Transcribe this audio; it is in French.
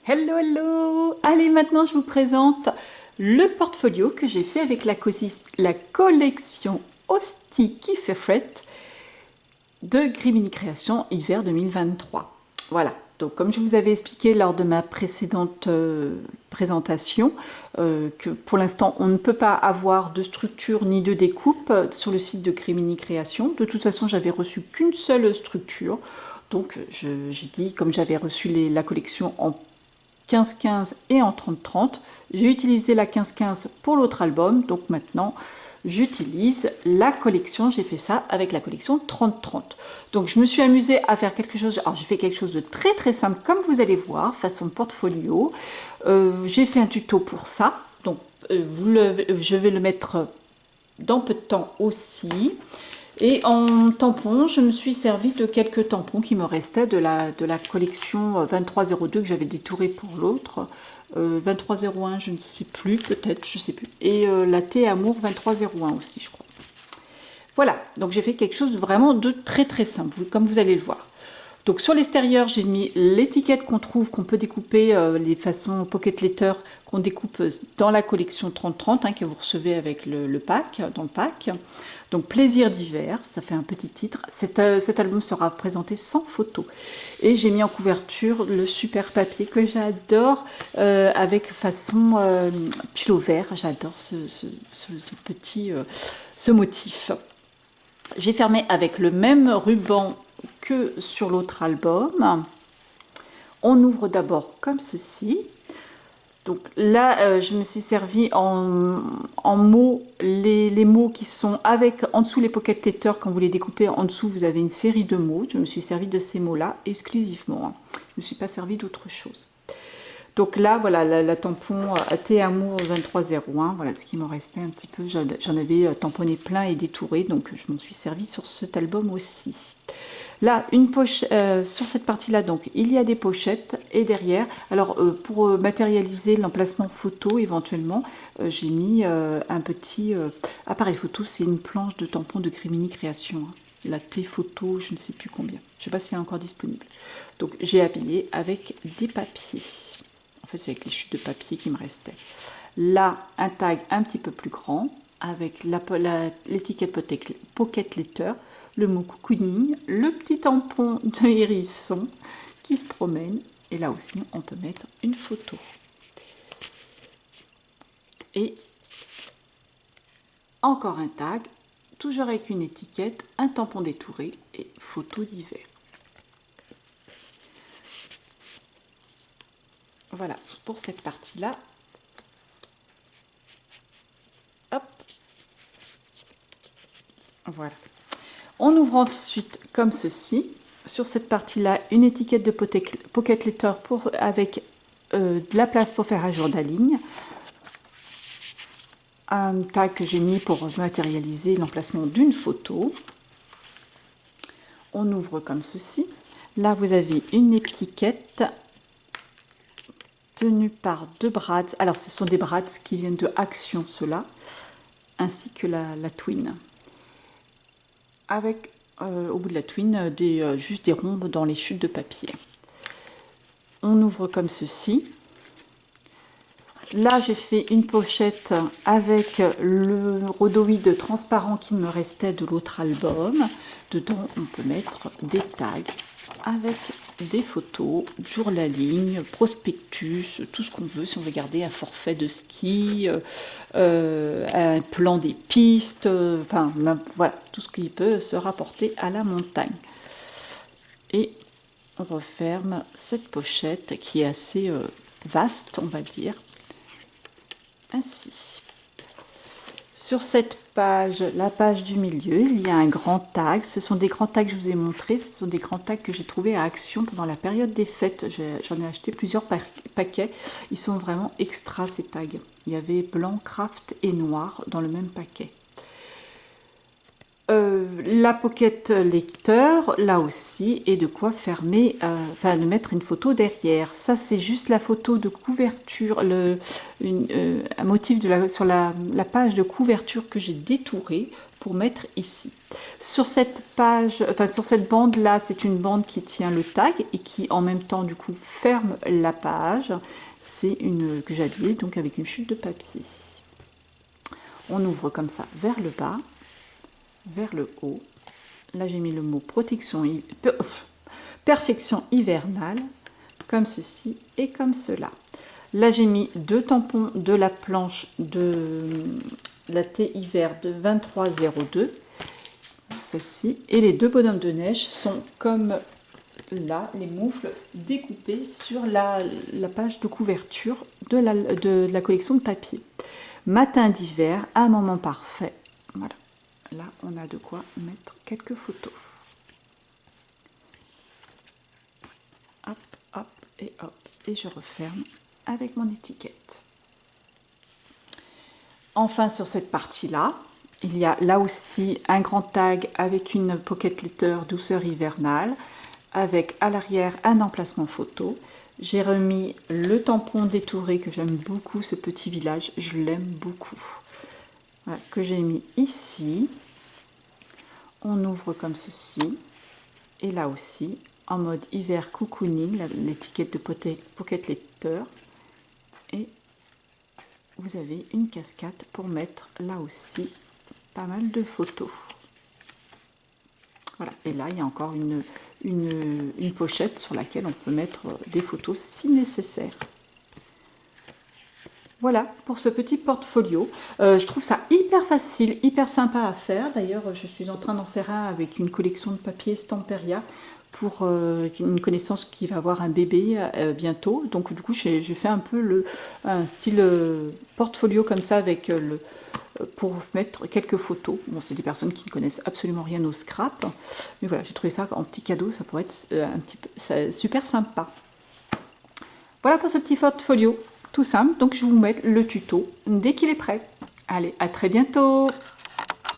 Hello, hello! Allez, maintenant je vous présente le portfolio que j'ai fait avec la collection Hostie qui fait fret de Grimini Création hiver 2023. Voilà, donc comme je vous avais expliqué lors de ma précédente présentation, que pour l'instant on ne peut pas avoir de structure ni de découpe sur le site de Grimini Création. De toute façon, j'avais reçu qu'une seule structure. Donc j'ai dit, comme j'avais reçu la collection en 15-15 et en 30-30, j'ai utilisé la 15-15 pour l'autre album, donc maintenant j'utilise la collection, j'ai fait ça avec la collection 30-30. Donc je me suis amusée à faire quelque chose, alors j'ai fait quelque chose de très très simple comme vous allez voir, façon portfolio. J'ai fait un tuto pour ça, donc je vais le mettre dans peu de temps aussi. Et en tampon, je me suis servi de quelques tampons qui me restaient de la collection 2302 que j'avais détouré pour l'autre. 2301, je ne sais plus, peut-être, je ne sais plus. Et la Thé Amour 2301 aussi, je crois. Voilà, donc j'ai fait quelque chose vraiment de très très simple, comme vous allez le voir. Donc sur l'extérieur, j'ai mis l'étiquette qu'on trouve, qu'on peut découper, les façons pocket letter qu'on découpe dans la collection 30-30, que vous recevez avec le pack, dans le pack. Donc Plaisir d'hiver, ça fait un petit titre. Cet album sera présenté sans photo. Et j'ai mis en couverture le super papier que j'adore, avec façon pull vert. J'adore ce petit ce motif. J'ai fermé avec le même ruban que sur l'autre album. On ouvre d'abord comme ceci. Donc là, je me suis servi en mots, les mots qui sont avec, en dessous les pocket letters, quand vous les découpez, en dessous vous avez une série de mots. Je me suis servi de ces mots-là exclusivement. Je ne me suis pas servi d'autre chose. Donc là, voilà, la tampon Thé Amour 2301, voilà ce qui m'en restait un petit peu. J'en avais tamponné plein et détouré, donc je m'en suis servi sur cet album aussi. Là, une poche sur cette partie-là, donc il y a des pochettes et derrière. Alors pour matérialiser l'emplacement photo, éventuellement, j'ai mis un petit appareil photo. C'est une planche de tampon de Grimini Création. La T-photo, je ne sais plus combien. Je ne sais pas si elle est encore disponible. Donc j'ai habillé avec des papiers. En fait, c'est avec les chutes de papier qui me restaient. Là, un tag un petit peu plus grand avec l'étiquette pocket letter, le mot cocooning, le petit tampon de hérisson qui se promène. Et là aussi, on peut mettre une photo. Et encore un tag, toujours avec une étiquette, un tampon détouré et photo d'hiver. Voilà, pour cette partie-là. Hop. Voilà. On ouvre ensuite comme ceci. Sur cette partie-là, une étiquette de pocket letter avec de la place pour faire un jour de la ligne. Un tag que j'ai mis pour matérialiser l'emplacement d'une photo. On ouvre comme ceci. Là, vous avez une étiquette tenue par deux brads. Alors, ce sont des brads qui viennent de Action, ceux-là, ainsi que la twin. Avec au bout de la twin juste des rhombes dans les chutes de papier. On ouvre comme ceci. Là, j'ai fait une pochette avec le rhodoïde transparent qui me restait de l'autre album. Dedans, on peut mettre des tags avec des photos, jour la ligne, prospectus, tout ce qu'on veut. Si on veut garder un forfait de ski, un plan des pistes, enfin voilà, tout ce qui peut se rapporter à la montagne. Et on referme cette pochette qui est assez vaste, on va dire. Ainsi. Sur cette page, la page du milieu, il y a un grand tag. Ce sont des grands tags que je vous ai montrés. Ce sont des grands tags que j'ai trouvés à Action pendant la période des fêtes. J'en ai acheté plusieurs paquets. Ils sont vraiment extra ces tags. Il y avait blanc, craft et noir dans le même paquet. La pocket lecteur, là aussi, et de quoi fermer, enfin de mettre une photo derrière. Ça, c'est juste la photo de couverture, un motif sur la page de couverture que j'ai détouré pour mettre ici. Sur cette page, enfin sur cette bande là, c'est une bande qui tient le tag et qui en même temps du coup ferme la page. C'est une que j'ai habillée donc avec une chute de papier. On ouvre comme ça vers le bas, vers le haut. Là j'ai mis le mot perfection hivernale, comme ceci et comme cela. Là j'ai mis 2 tampons de la planche de la thé hiver de 23,02, celle-ci, et les 2 bonhommes de neige sont comme là, les moufles découpés sur la page de couverture de la collection de papier. Matin d'hiver, un moment parfait. Voilà, là on a de quoi mettre quelques photos. Hop, hop et hop, et je referme avec mon étiquette. Enfin, sur cette partie-là, il y a là aussi un grand tag avec une pocket letter douceur hivernale, avec à l'arrière un emplacement photo. J'ai remis le tampon détouré que j'aime beaucoup, ce petit village, je l'aime beaucoup. Voilà, que j'ai mis ici. On ouvre comme ceci. Et là aussi, en mode hiver cocooning, l'étiquette de pocket letter. Et vous avez une casquette pour mettre là aussi pas mal de photos. Voilà, et là il y a encore une pochette sur laquelle on peut mettre des photos si nécessaire. Voilà pour ce petit portfolio. Je trouve ça hyper facile, hyper sympa à faire. D'ailleurs, je suis en train d'en faire un avec une collection de papier Stamperia pour une connaissance qui va avoir un bébé bientôt. Donc du coup, j'ai fait un peu un style portfolio comme ça avec pour mettre quelques photos. Bon, c'est des personnes qui ne connaissent absolument rien au scrap. Mais voilà, j'ai trouvé ça en petit cadeau, ça pourrait être un petit peu super sympa. Voilà pour ce petit portfolio. Tout simple, donc je vous mets le tuto dès qu'il est prêt. Allez, à très bientôt!